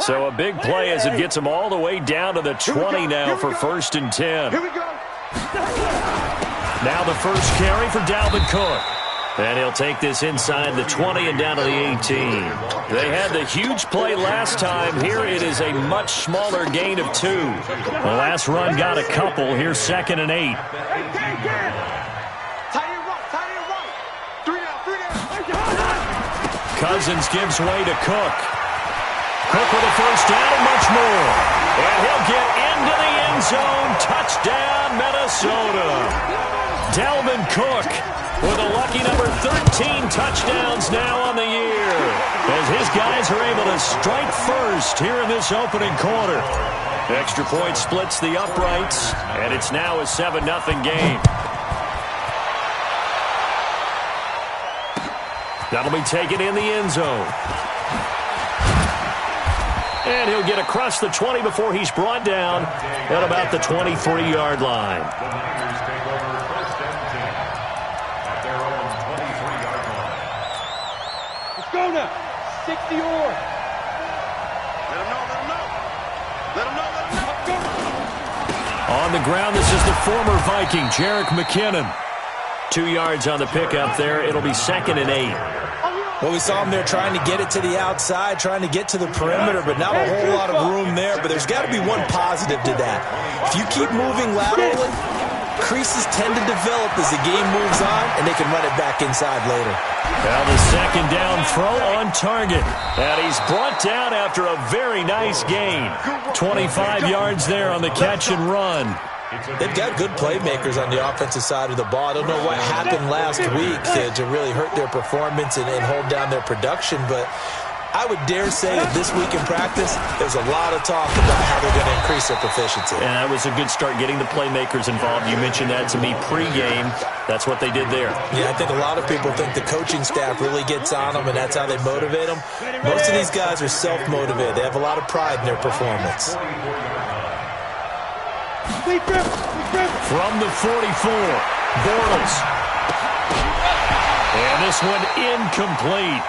So a big play as it gets him all the way down to the 20 now for 1st and 10. Here we go. Now the first carry for Dalvin Cook. And he'll take this inside the 20 and down to the 18. They had the huge play last time. Here it is a much smaller gain of 2. The last run got a couple. Here's 2nd and 8. Cousins gives way to Cook. Cook with a first down and much more. And he'll get into the end zone. Touchdown, Minnesota. Dalvin Cook with a lucky number 13 touchdowns now on the year, as his guys are able to strike first here in this opening quarter. Extra point splits the uprights, and it's now a 7-0 game. That'll be taken in the end zone. And he'll get across the 20 before he's brought down at about the 23-yard line. Go now. 60 or. Let him know. On the ground, this is the former Viking, Jerick McKinnon. 2 yards on the pickup there. It'll be 2nd and 8. Well, we saw him there trying to get it to the outside, trying to get to the perimeter, but not a whole lot of room there. But there's got to be one positive to that. If you keep moving laterally, creases tend to develop as the game moves on, and they can run it back inside later. Now the 2nd down throw on target. And he's brought down after a very nice gain. 25 yards there on the catch and run. They've got good playmakers on the offensive side of the ball. I don't know what happened last week to really hurt their performance and hold down their production, but I would dare say that this week in practice, there's a lot of talk about how they're going to increase their proficiency. And that was a good start, getting the playmakers involved. You mentioned that to me pregame. That's what they did there. Yeah, I think a lot of people think the coaching staff really gets on them, and that's how they motivate them. Most of these guys are self-motivated. They have a lot of pride in their performance. From the 44, Bortles. And this one incomplete.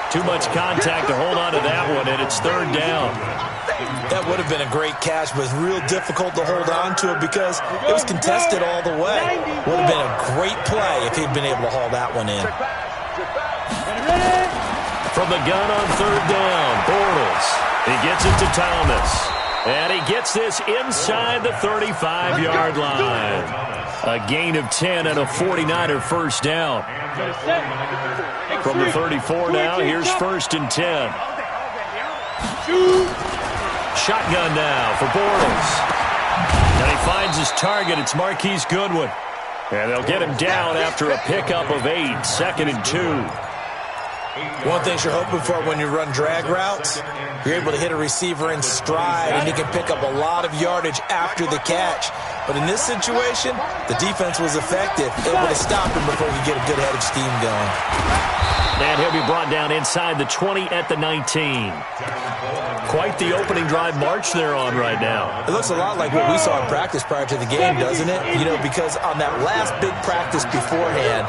Too much contact to hold on to that one, and it's 3rd down. That would have been a great catch, but it's real difficult to hold on to it because it was contested all the way. Would have been a great play if he'd been able to haul that one in. From the gun on 3rd down, Bortles. He gets it to Thomas. And he gets this inside the 35-yard line. A gain of 10 and a 49er first down. From the 34 now, here's 1st and 10. Shotgun now for Bortles. And he finds his target. It's Marquise Goodwin. And they'll get him down after a pickup of 8, 2nd and 2. One thing you're hoping for when you run drag routes, you're able to hit a receiver in stride, and he can pick up a lot of yardage after the catch. But in this situation, the defense was effective, able to stop him before he could get a good head of steam going. And he'll be brought down inside the 20 at the 19. Quite the opening drive march they're on right now. It looks a lot like what we saw in practice prior to the game, doesn't it? You know, because on that last big practice beforehand,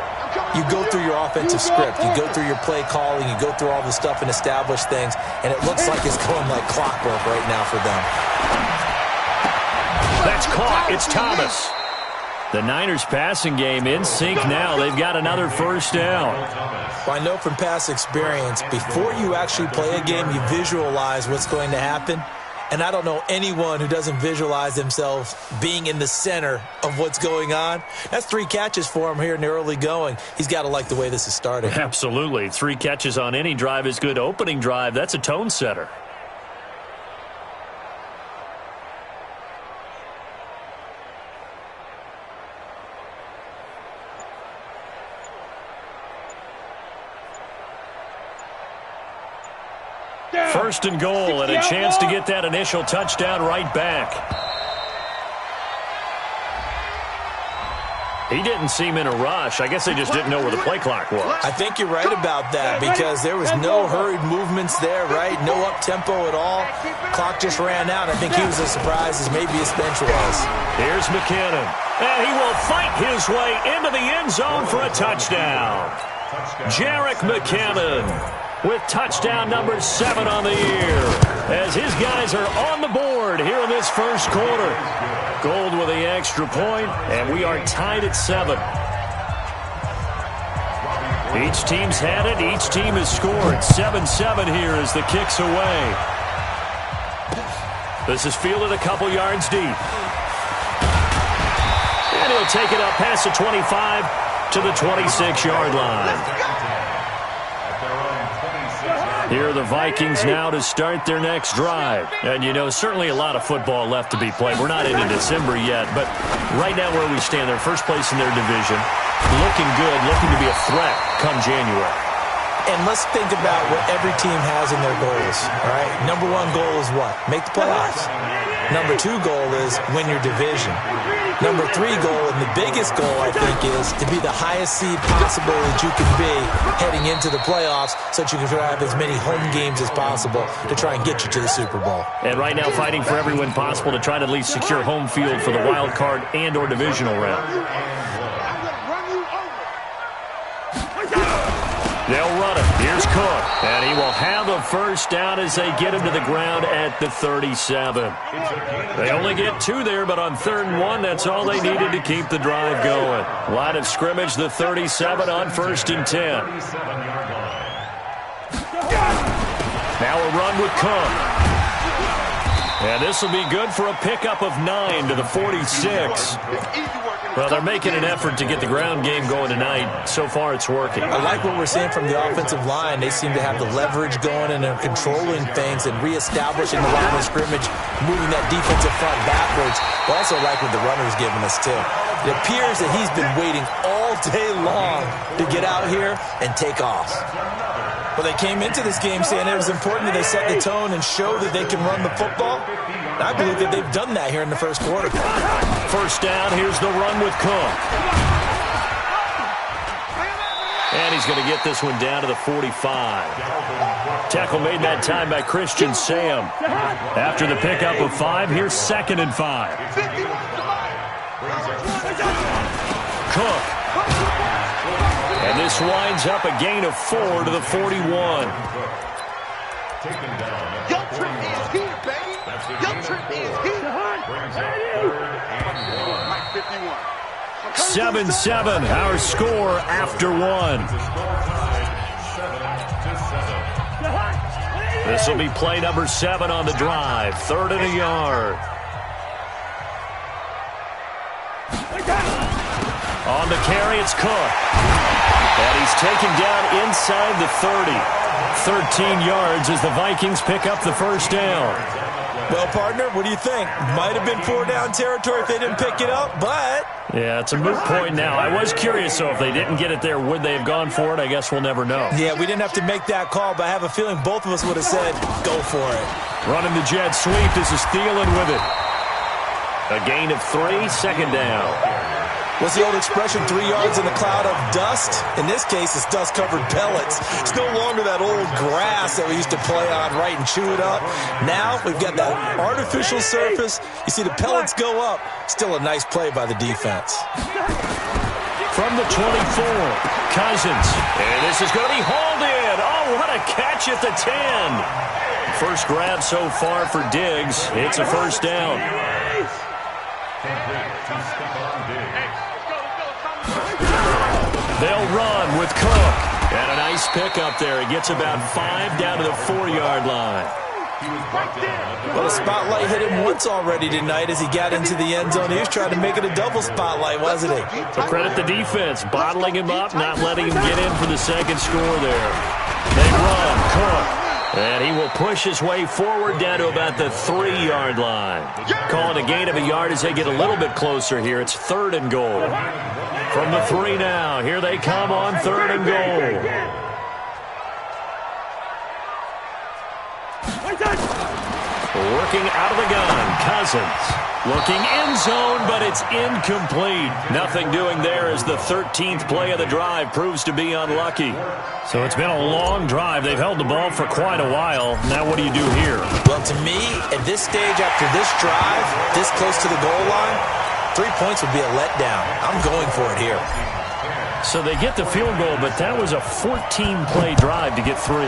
you go through your offensive script, you go through your play calling, you go through all the stuff and establish things, and it looks like it's going like clockwork right now for them. That's caught. It's Thomas. The Niners passing game in sync now. They've got another first down. Well, I know from past experience, before you actually play a game, you visualize what's going to happen. And I don't know anyone who doesn't visualize themselves being in the center of what's going on. That's 3 catches for him here in the early going. He's got to like the way this is starting. Absolutely. 3 catches on any drive is good. Opening drive, that's a tone setter. First and goal, and a chance to get that initial touchdown right back. He didn't seem in a rush. I guess they just didn't know where the play clock was. I think you're right about that because there was no hurried movements there, right? No up-tempo at all. Clock just ran out. I think he was as surprised as maybe his bench was. Here's McKinnon. And he will fight his way into the end zone for a touchdown. Jerick McKinnon. with touchdown number 7 on the year, as his guys are on the board here in this first quarter. Gold with the extra point, and we are tied at 7. Each team's had it. Each team has scored. 7-7 here as the kick's away. This is fielded a couple yards deep. And he'll take it up past the 25 to the 26-yard line. Here are the Vikings now to start their next drive. And, you know, certainly a lot of football left to be played. We're not into December yet, but right now where we stand, they're first place in their division. Looking good, looking to be a threat come January. And let's think about what every team has in their goals, all right? Number 1 goal is what? Make the playoffs. Number 2 goal is win your division. Number 3 goal, and the biggest goal, I think, is to be the highest seed possible that you can be heading into the playoffs so that you can have as many home games as possible to try and get you to the Super Bowl. And right now fighting for every win possible to try to at least secure home field for the wild card and or divisional round. They'll run it. Here's Cook. And he will have a first down as they get him to the ground at the 37. They only get 2 there, but on 3rd and 1, that's all they needed to keep the drive going. Line of scrimmage, the 37 on 1st and 10. Now a run with Cook. And this will be good for a pickup of 9 to the 46. Well, they're making an effort to get the ground game going tonight. So far, it's working. I like what we're seeing from the offensive line. They seem to have the leverage going, and they're controlling things and reestablishing the line of scrimmage, moving that defensive front backwards. I also like what the runner's giving us, too. It appears that he's been waiting all day long to get out here and take off. Well, they came into this game saying it was important that they set the tone and show that they can run the football. And I believe that they've done that here in the first quarter. First down, here's the run with Cook. And he's going to get this one down to the 45. Tackle made that time by Christian Sam. After the pickup of 5, here's 2nd and 5. Cook. And this winds up a gain of 4 to the 41. Young Trent is here, baby. Young Trent is here. 7-7, our score after 1. This will be play number 7 on the drive. 3rd and a yard. On the carry, it's Cook. And he's taken down inside the 30. 13 yards as the Vikings pick up the first down. Well, partner, what do you think? Might have been 4-down territory if they didn't pick it up, but... Yeah, it's a moot point now. I was curious, so if they didn't get it there, would they have gone for it? I guess we'll never know. Yeah, we didn't have to make that call, but I have a feeling both of us would have said, go for it. Running the jet sweep. This is Thielen with it. A gain of 3, 2nd down. What's the old expression, 3 yards in a cloud of dust? In this case, it's dust-covered pellets. It's no longer that old grass that we used to play on, right, and chew it up. Now we've got that artificial surface. You see the pellets go up. Still a nice play by the defense. From the 24, Cousins. And this is going to be hauled in. Oh, what a catch at the 10. First grab so far for Diggs. It's a first down. They'll run with Cook. And a nice pickup there. He gets about 5 down to the 4-yard line. Well, the spotlight hit him once already tonight as he got into the end zone. He was trying to make it a double spotlight, wasn't he? So credit the defense, bottling him up, not letting him get in for the second score there. They run, Cook. And he will push his way forward down to about the 3-yard line. Calling a gain of a yard as they get a little bit closer here. It's 3rd and goal. From the 3 now. Here they come on 3rd and goal. Working out of the gun, Cousins. Looking end zone, but it's incomplete. Nothing doing there as the 13th play of the drive proves to be unlucky. So it's been a long drive. They've held the ball for quite a while. Now what do you do here? Well, to me, at this stage after this drive, this close to the goal line, 3 points would be a letdown. I'm going for it here. So they get the field goal, but that was a 14-play drive to get 3.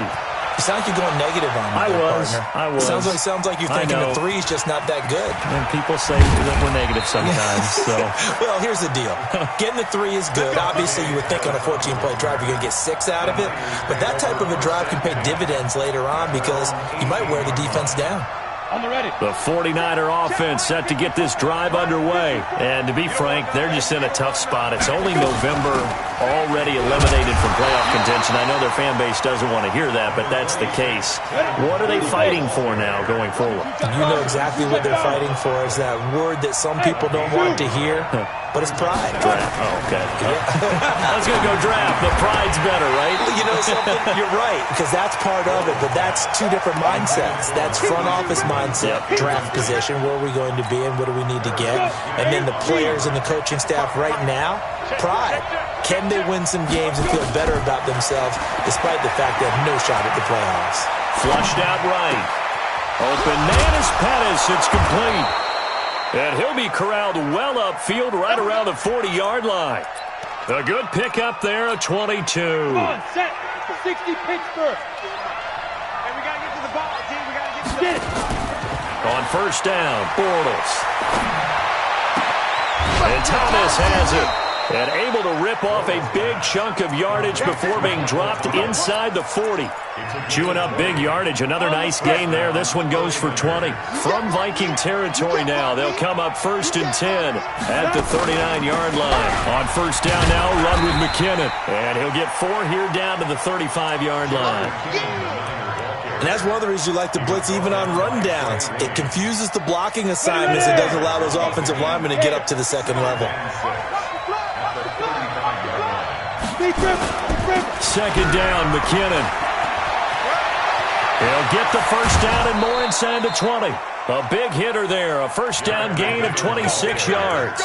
You sound like you're going negative on me, partner. I was. Sounds like you're thinking the three's just not that good. And people say that we're negative sometimes. So, well, here's the deal. Getting the three is good. Obviously, you would think on a 14-play drive you're going to get 6 out of it. But that type of a drive can pay dividends later on because you might wear the defense down. The 49er offense set to get this drive underway. And to be frank, they're just in a tough spot. It's only November, already eliminated from playoff contention. I know their fan base doesn't want to hear that, but that's the case. What are they fighting for now going forward? You know exactly what they're fighting for. Is that word that some people don't want to hear, but it's pride. Draft. Oh, okay. I was going to go draft, but pride's better, right? You know something? You're right, because that's part of it, but that's two different mindsets. That's front office mindset, draft position, where are we going to be and what do we need to get? And then the players and the coaching staff right now, pride. Can they win some games and feel better about themselves despite the fact they have no shot at the playoffs? Flushed out right. Open man is Pettis. It's complete. And he'll be corralled well upfield right around the 40-yard line. A good pickup there, a 22. Come on, set. 60 Pittsburgh. And we got to get to the ball, team. We got to get to the ball. On first down, Bortles. And Thomas has it. And able to rip off a big chunk of yardage before being dropped inside the 40. Chewing up big yardage. Another nice gain there. This one goes for 20. From Viking territory now, they'll come up 1st and 10 at the 39-yard line. On first down now, run with McKinnon. And he'll get 4 here down to the 35-yard line. And that's one of the reasons you like to blitz even on rundowns. It confuses the blocking assignments. It doesn't allow those offensive linemen to get up to the second level. Second down, McKinnon. He'll get the first down and more inside the 20. A big hitter there. A first down gain of 26 yards.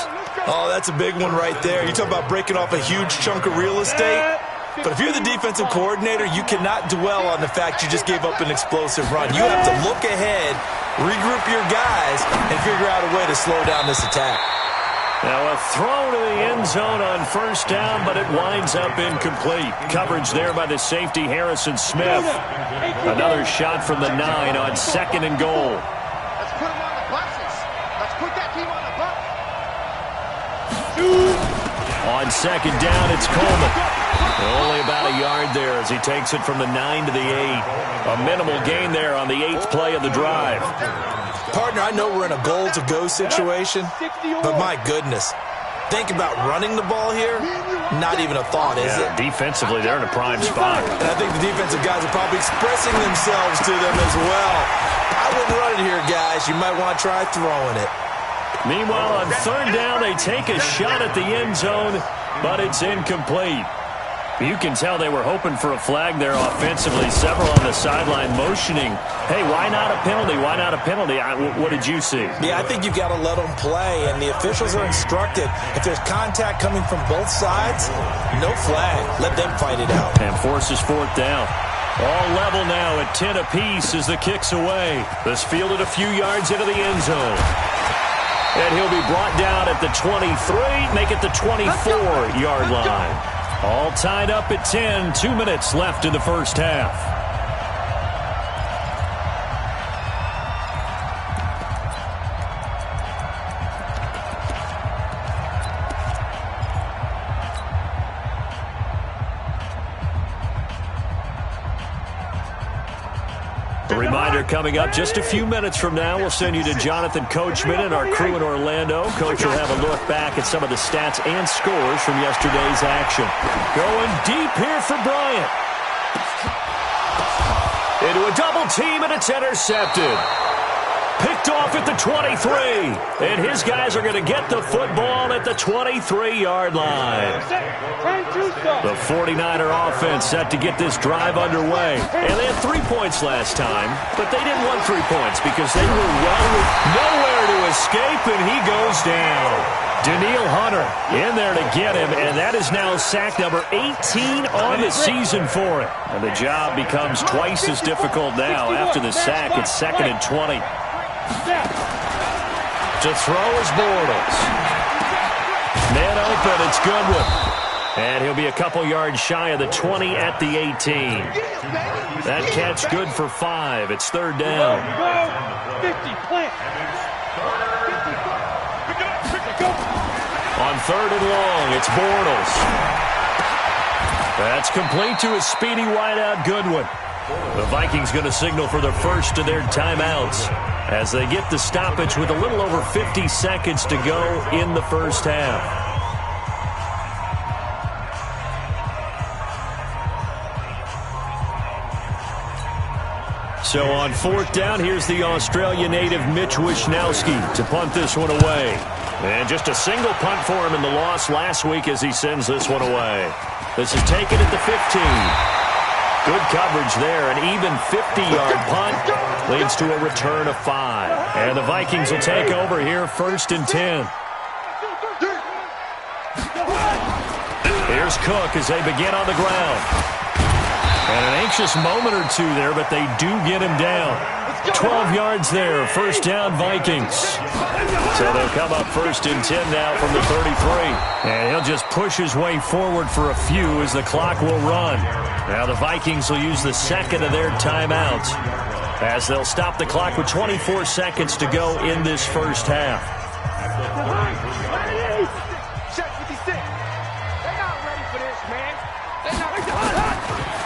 Oh, that's a big one right there. You talk about breaking off a huge chunk of real estate. But if you're the defensive coordinator, you cannot dwell on the fact you just gave up an explosive run. You have to look ahead, regroup your guys, and figure out a way to slow down this attack. Now a throw to the end zone on first down, but it winds up incomplete. Coverage there by the safety, Harrison Smith. Another shot from the 9 on 2nd and goal. Let's put him on the buses. Let's put that team on the bus. On 2nd down, it's Coleman. Only about a yard there as he takes it from the 9 to the 8. A minimal gain there on the 8th play of the drive. Partner, I know we're in a goal-to-go situation, but my goodness. Think about running the ball here. Not even a thought, is it? Defensively, they're in a prime spot. And I think the defensive guys are probably expressing themselves to them as well. I wouldn't run it here, guys. You might want to try throwing it. Meanwhile, on 3rd down, they take a shot at the end zone, but it's incomplete. You can tell they were hoping for a flag there offensively. Several on the sideline motioning, hey, why not a penalty? Why not a penalty? What did you see? Yeah, I think you've got to let them play, and the officials are instructed. If there's contact coming from both sides, no flag. Let them fight it out. And forces 4th down. All level now at 10 apiece as the kick's away. This fielded a few yards into the end zone. And he'll be brought down at the 23, make it the 24-yard line. All tied up at 10, 2 minutes left in the first half. A reminder coming up just a few minutes from now, we'll send you to Jonathan Coachman and our crew in Orlando. Coach will have a look back at some of the stats and scores from yesterday's action. Going deep here for Bryant. Into a double team, and it's intercepted. Picked off at the 23, and his guys are going to get the football at the 23-yard line. The 49er offense set to get this drive underway. And they had 3 points last time, but they didn't want 3 points because they were nowhere to escape, and he goes down. Daniil Hunter in there to get him, and that is now sack number 18 on the season for him. And the job becomes twice as difficult now. After the sack, it's 2nd and 20. To throw is Bortles. Man open, it's Goodwin. And he'll be a couple yards shy of the 20 at the 18. That catch good for 5. It's third down. 50, plant. On third and long, it's Bortles. That's complete to a speedy wideout Goodwin. The Vikings going to signal for the first of their timeouts as they get the stoppage with a little over 50 seconds to go in the first half. So on fourth down, here's the Australia native Mitch Wishnowsky to punt this one away. And just a single punt for him in the loss last week as he sends this one away. This is taken at the 15. Good coverage there. An even 50-yard punt leads to a return of 5. And the Vikings will take over here first and 10. Here's Cook as they begin on the ground. And an anxious moment or two there, but they do get him down. 12 yards there, first down Vikings. So they'll come up first and 10 now from the 33. And he'll just push his way forward for a few as the clock will run. Now the Vikings will use the second of their timeouts as they'll stop the clock with 24 seconds to go in this first half.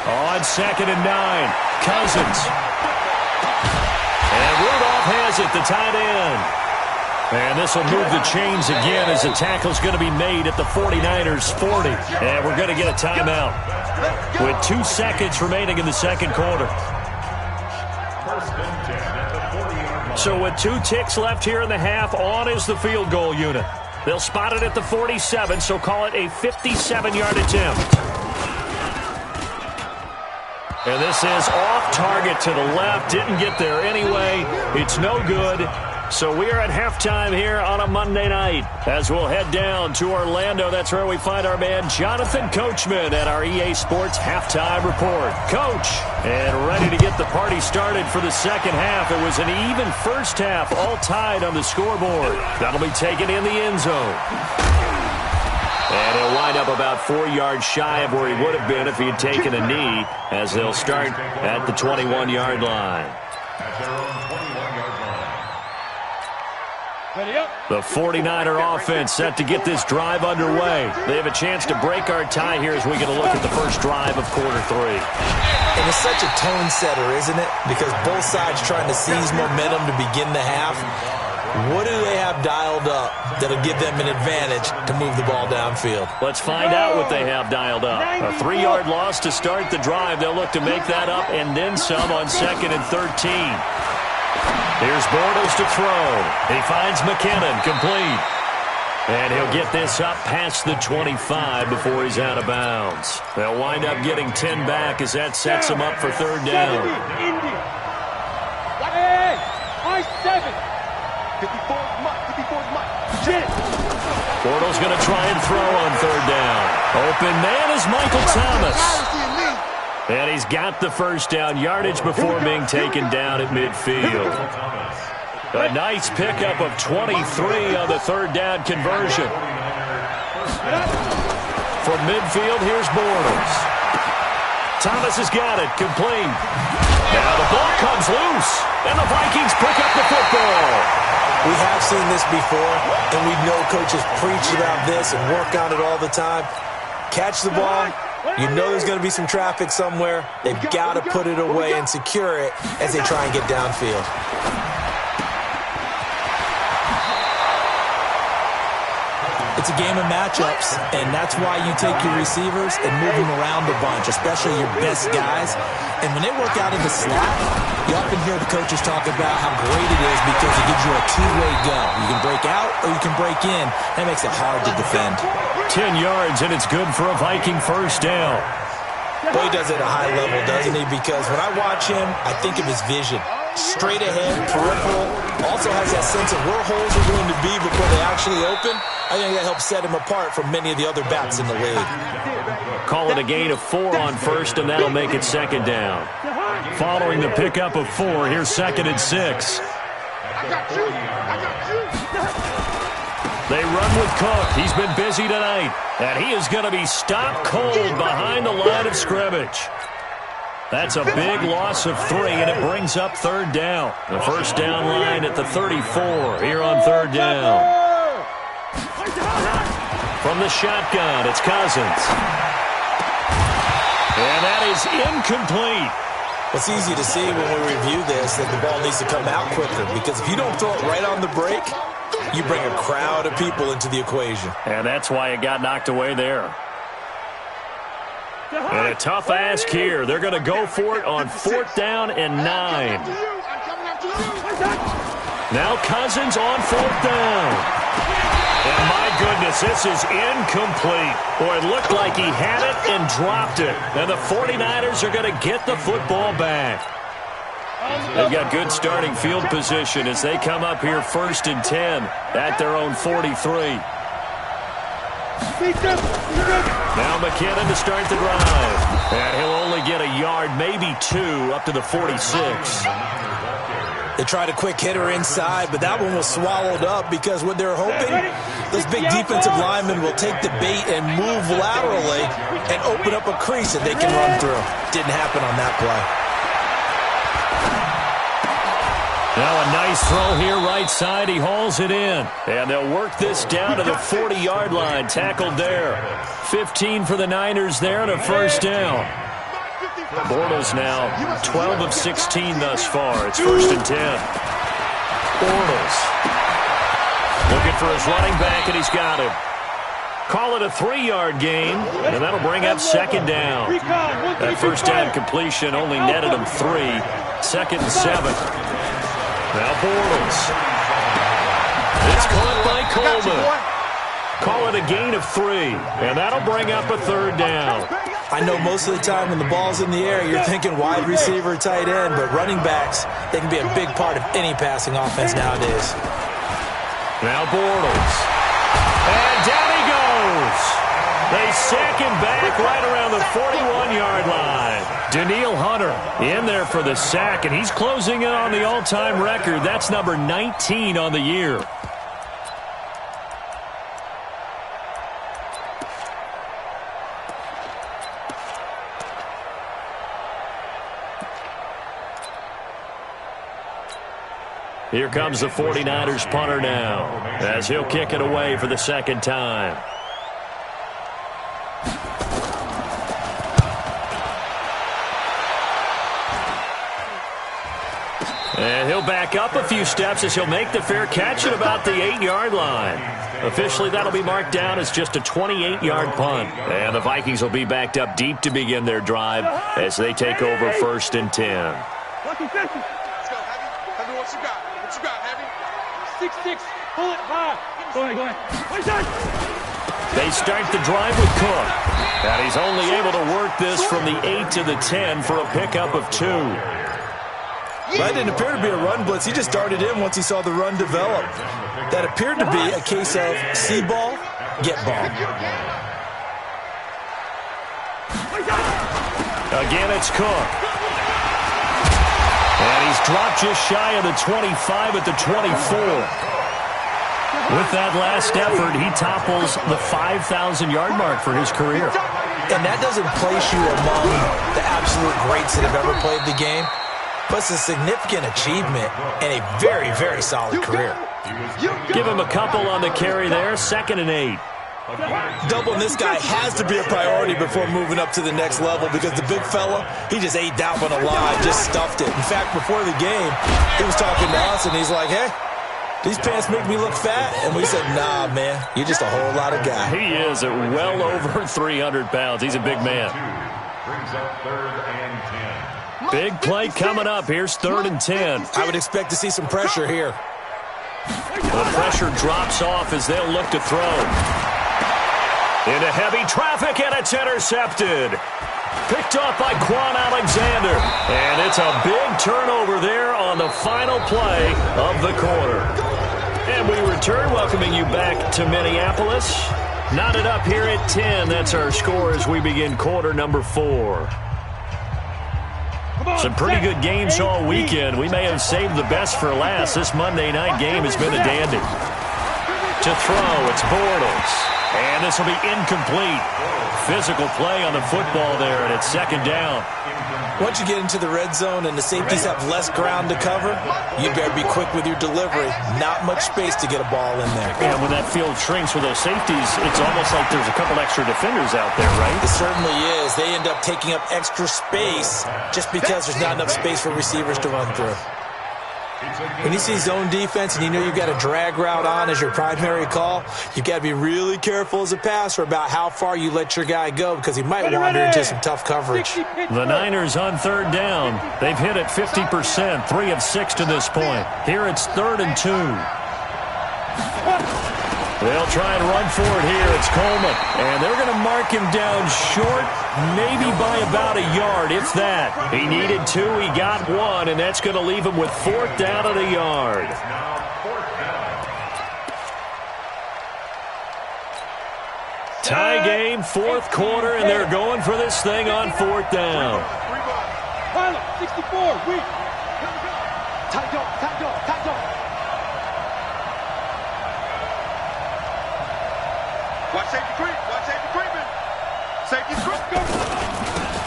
On second and 9, Cousins. And Rudolph has it, the tight end. And this will move the chains again as the tackle's going to be made at the 49ers 40. And we're going to get a timeout with 2 seconds remaining in the second quarter. So with 2 ticks left here in the half, on is the field goal unit. They'll spot it at the 47, so call it a 57-yard attempt. And this is off target to the left. Didn't get there anyway. It's no good. So we are at halftime here on a Monday night as we'll head down to Orlando. That's where we find our man Jonathan Coachman at our EA Sports Halftime Report. Coach, and ready to get the party started for the second half. It was an even first half, all tied on the scoreboard. That'll be taken in the end zone. And he'll wind up about 4 yards shy of where he would have been if he had taken a knee as they'll start at the 21-yard line. The 49er offense set to get this drive underway. They have a chance to break our tie here as we get a look at the first drive of quarter 3. And it's such a tone setter, isn't it? Because both sides trying to seize momentum to begin the half. What do they have dialed up that'll give them an advantage to move the ball downfield? Let's find out what they have dialed up. A 3-yard loss to start the drive. They'll look to make that up and then some on second and 13. Here's Bortles to throw. He finds McKinnon, complete. And he'll get this up past the 25 before he's out of bounds. They'll wind up getting 10 back as that sets him up for third down. Hey, I-7. 54's Mike. Bortles going to try and throw on third down. Open man is Michael Thomas. And he's got the first down yardage before being taken down at midfield. A nice pickup of 23 on the third down conversion. From midfield, here's Bortles. Thomas has got it, complete. Now the ball comes loose, and the Vikings pick up the football. We have seen this before, and we know coaches preach about this and work on it all the time. Catch the ball. You know there's going to be some traffic somewhere. They've got to put it away and secure it as they try and get downfield. It's a game of matchups, and that's why you take your receivers and move them around a bunch, especially your best guys. And when they work out in the slot, you often hear the coaches talk about how great it is because it gives you a two-way go. You can break out or you can break in. That makes it hard to defend. 10 yards, and it's good for a Viking first down. Boy, he does it at a high level, doesn't he? Because when I watch him, I think of his vision. Straight ahead, peripheral, also has that sense of where holes are going to be before they actually open. I think that helps set him apart from many of the other backs in the league. Call it a gain of 4 on first, and that'll make it second down. Following the pickup of 4, here's second and 6. They run with Cook. He's been busy tonight. And he is going to be stopped cold behind the line of scrimmage. That's a big loss of 3, and it brings up third down. The first down line at the 34 here on third down. From the shotgun, it's Cousins. And that is incomplete. It's easy to see when we review this that the ball needs to come out quicker, because if you don't throw it right on the break, you bring a crowd of people into the equation. And that's why it got knocked away there. And a tough ask here. They're going to go for it on 4th down and 9. Now Cousins on 4th down. And my goodness, this is incomplete. Boy, it looked like he had it and dropped it. And the 49ers are going to get the football back. They've got good starting field position as they come up here 1st and 10 at their own 43. Now McKinnon to start the drive. And he'll only get a yard, maybe 2, up to the 46. They tried a quick hitter inside, but that one was swallowed up because what they're hoping, those big defensive linemen will take the bait and move laterally and open up a crease that they can run through. Didn't happen on that play. Now a nice throw here right side. He hauls it in. And they'll work this down to the 40-yard line. Tackled there. 15 for the Niners there and a first down. Bortles now 12 of 16 thus far. It's 1st and 10. Bortles looking for his running back, and he's got him. Call it a 3-yard gain, and that'll bring up 2nd down. That first down completion only netted him 3. 2nd and 7. Now Bortles. It's caught by Coleman. Call it a gain of 3, and that'll bring up a 3rd down. I know most of the time when the ball's in the air, you're thinking wide receiver, tight end, but running backs, they can be a big part of any passing offense nowadays. Now Bortles. And down he goes. They sack him back right around the 41-yard line. Daniil Hunter in there for the sack, and he's closing in on the all-time record. That's number 19 on the year. Here comes the 49ers punter now, as he'll kick it away for the 2nd time. And he'll back up a few steps as he'll make the fair catch at about the 8-yard line. Officially, that'll be marked down as just a 28-yard punt. And the Vikings will be backed up deep to begin their drive as they take over 1st and 10. Let's go, Heavy, what you got? What you got, Heavy? 6-6, pull it, 5. Go ahead. They start the drive with Cook. And he's only able to work this from the 8 to the 10 for a pickup of 2. That didn't appear to be a run blitz. He just darted in once he saw the run develop. That appeared to be a case of see ball, get ball. Again, it's Cook. And he's dropped just shy of the 25 at the 24. With that last effort, he topples the 5,000-yard mark for his career. And that doesn't place you among the absolute greats that have ever played the game. But it's a significant achievement and a very, very solid career. Give him a couple on the carry there. 2nd and 8. Doubling this guy has to be a priority before moving up to the next level, because the big fella, he just ate that one alive, just stuffed it. In fact, before the game, he was talking to us, and he's like, hey, these pants make me look fat. And we said, nah, man, you're just a whole lot of guy. He is at well over 300 pounds. He's a big man. Brings up 3rd and 10. Big play coming up. Here's 3rd and 10. I would expect to see some pressure here. The pressure drops off as they'll look to throw. Into heavy traffic, and it's intercepted. Picked off by Quan Alexander. And it's a big turnover there on the final play of the quarter. And we return, welcoming you back to Minneapolis. Knotted up here at 10. That's our score as we begin quarter number 4. Some pretty good games all weekend. We may have saved the best for last. This Monday night game has been a dandy. To throw, it's Bortles. And this will be incomplete. Physical play on the football there, and it's second down. Once you get into the red zone and the safeties have less ground to cover, you better be quick with your delivery. Not much space to get a ball in there. And when that field shrinks with those safeties, it's almost like there's a couple extra defenders out there, right? It certainly is. They end up taking up extra space just because there's not enough space for receivers to run through. When you see zone defense and you know you've got a drag route on as your primary call, you've got to be really careful as a passer about how far you let your guy go because he might wander into some tough coverage. The Niners on third down. They've hit it 50%, 3 of 6 to this point. Here it's 3rd and 2. They'll try and run for it here. It's Coleman. And they're going to mark him down short, maybe by about a yard, if that. He needed 2, he got 1, and that's going to leave him with 4th down at a yard. Tie game, 4th quarter, and they're going for this thing on 4th down. 64, weak. Tight up. Watch safety creep. Watch safety creeping. Safety creep. Go.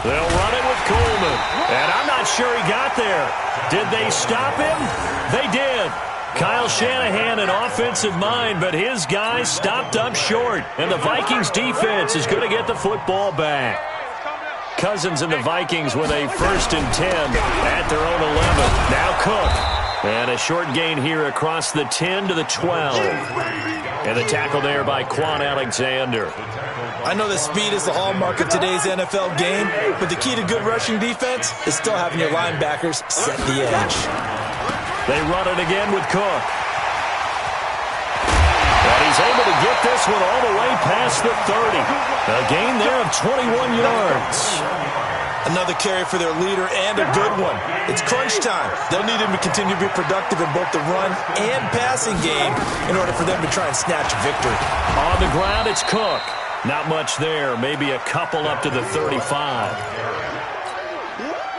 They'll run it with Coleman. And I'm not sure he got there. Did they stop him? They did. Kyle Shanahan, an offensive mind, but his guys stopped up short. And the Vikings defense is going to get the football back. Cousins and the Vikings with a 1st and 10 at their own 11. Now Cook. And a short gain here across the 10 to the 12. And the tackle there by Quan Alexander. I know that speed is the hallmark of today's NFL game, but the key to good rushing defense is still having your linebackers set the edge. They run it again with Cook. And he's able to get this one all the way past the 30. A gain there of 21 yards. Another carry for their leader and a good one. It's crunch time. They'll need him to continue to be productive in both the run and passing game in order for them to try and snatch a victory. On the ground, it's Cook. Not much there. Maybe a couple up to the 35.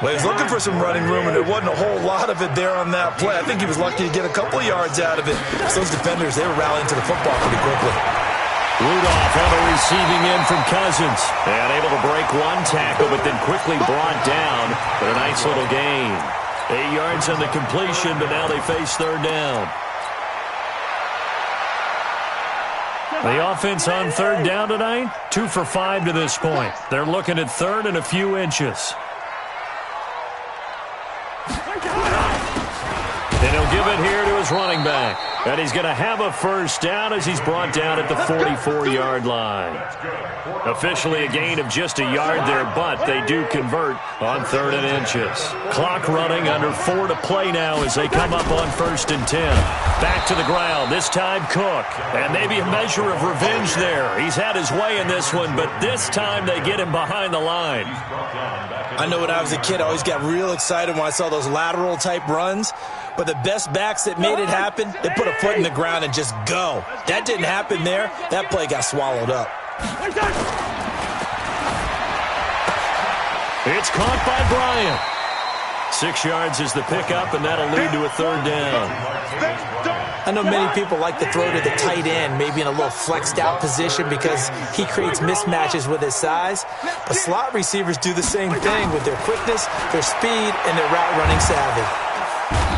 Well, he was looking for some running room, and there wasn't a whole lot of it there on that play. I think he was lucky to get a couple of yards out of it. So those defenders, they were rallying to the football pretty quickly. Rudolph on the receiving end from Cousins. And able to break one tackle, but then quickly brought down for a nice little gain. 8 yards on the completion, but now they face 3rd down. The offense on 3rd down tonight, 2 for 5 to this point. They're looking at 3rd and a few inches. And he'll give it here to his running back. And he's going to have a 1st down as he's brought down at the 44-yard line. Officially a gain of just a yard there, but they do convert on 3rd and inches. Clock running, under 4 to play now as they come up on 1st and 10. Back to the ground, this time Cook. And maybe a measure of revenge there. He's had his way in this one, but this time they get him behind the line. I know when I was a kid, I always got real excited when I saw those lateral-type runs. But the best backs that made it happen, they put a foot in the ground and just go. That didn't happen there. That play got swallowed up. It's caught by Bryant. 6 yards is the pickup, and that'll lead to a 3rd down. I know many people like to throw to the tight end, maybe in a little flexed out position because he creates mismatches with his size. But slot receivers do the same thing with their quickness, their speed, and their route running savvy.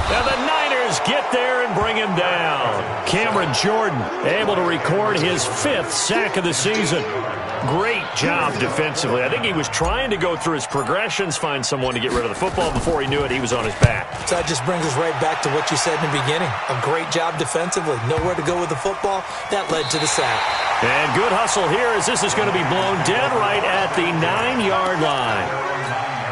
And the Niners get there and bring him down. Cameron Jordan able to record his 5th sack of the season. Great job defensively. I think he was trying to go through his progressions, find someone to get rid of the football. Before he knew it, he was on his back. So that just brings us right back to what you said in the beginning. A great job defensively. Nowhere to go with the football. That led to the sack. And good hustle here as this is going to be blown dead right at the 9-yard line.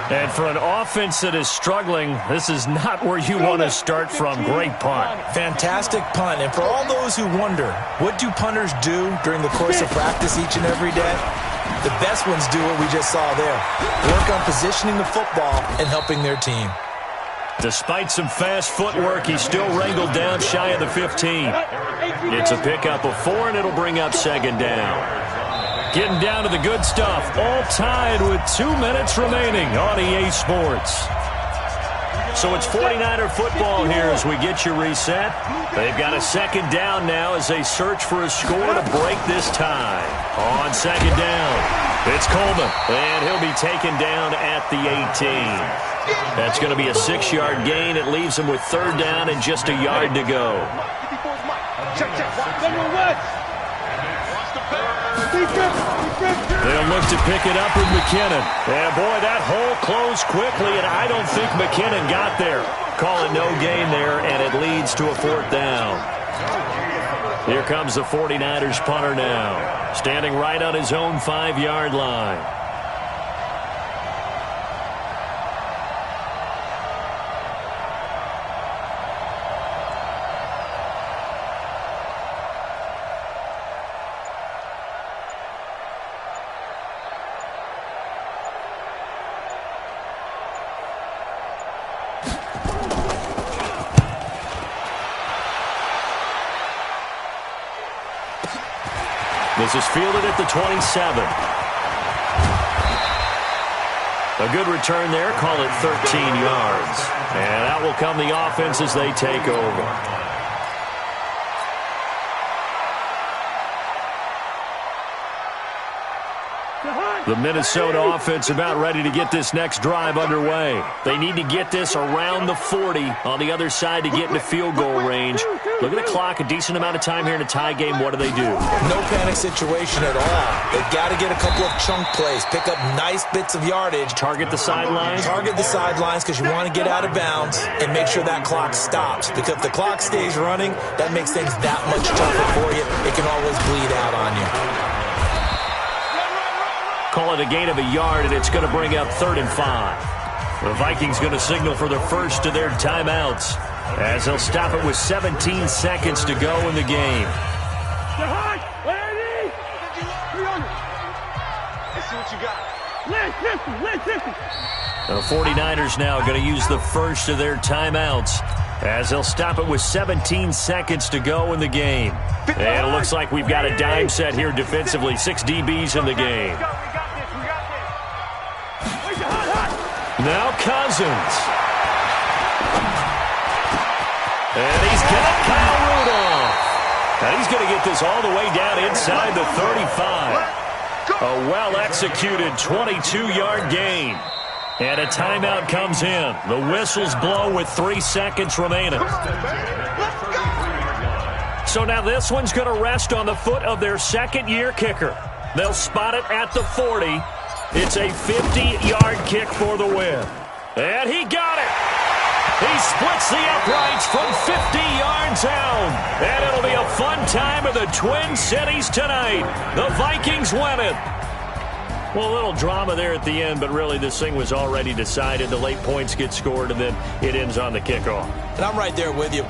And for an offense that is struggling, this is not where you want to start from. Great punt. Fantastic punt. And for all those who wonder, what do punters do during the course of practice each and every day? The best ones do what we just saw there. Work on positioning the football and helping their team. Despite some fast footwork, he's still wrangled down shy of the 15. It's a pickup of 4, and it'll bring up 2nd down. Getting down to the good stuff. All tied with 2 minutes remaining on EA Sports. So it's 49er football here as we get you reset. They've got a second down now as they search for a score to break this tie. On second down, it's Coleman, and he'll be taken down at the 18. That's going to be a 6-yard gain. It leaves him with third down and just a yard to go. They'll look to pick it up with McKinnon. And, boy, that hole closed quickly, and I don't think McKinnon got there. Call it no gain there, and it leads to a fourth down. Here comes the 49ers punter now, standing right on his own 5-yard line. This is fielded at the 27. A good return there. Call it 13 yards. And out will come the offense as they take over. The Minnesota offense about ready to get this next drive underway. They need to get this around the 40 on the other side to get into field goal range. Look at the clock, a decent amount of time here in a tie game. What do they do? No panic situation at all. They've got to get a couple of chunk plays, pick up nice bits of yardage. Target the sidelines? Target the sidelines because you want to get out of bounds and make sure that clock stops. Because if the clock stays running, that makes things that much tougher for you. It can always bleed out on you. Call it a gain of a yard, and it's going to bring up 3rd and 5. The Vikings going to signal for the first of their timeouts as they'll stop it with 17 seconds to go in the game. The 49ers now going to use the first of their timeouts as they'll stop it with 17 seconds to go in the game. And it looks like we've got a dime set here defensively. 6 DBs in the game. Now Cousins. And he's got Kyle Rudolph. And he's going to get this all the way down inside the 35. A well-executed 22-yard gain. And a timeout comes in. The whistles blow with 3 seconds remaining. So now this one's going to rest on the foot of their second-year kicker. They'll spot it at the 40. It's a 50-yard kick for the win. And he got it. He splits the uprights from 50 yards out. And it'll be a fun time in the Twin Cities tonight. The Vikings win it. Well, a little drama there at the end, but really this thing was already decided. The late points get scored, and then it ends on the kickoff. And I'm right there with you.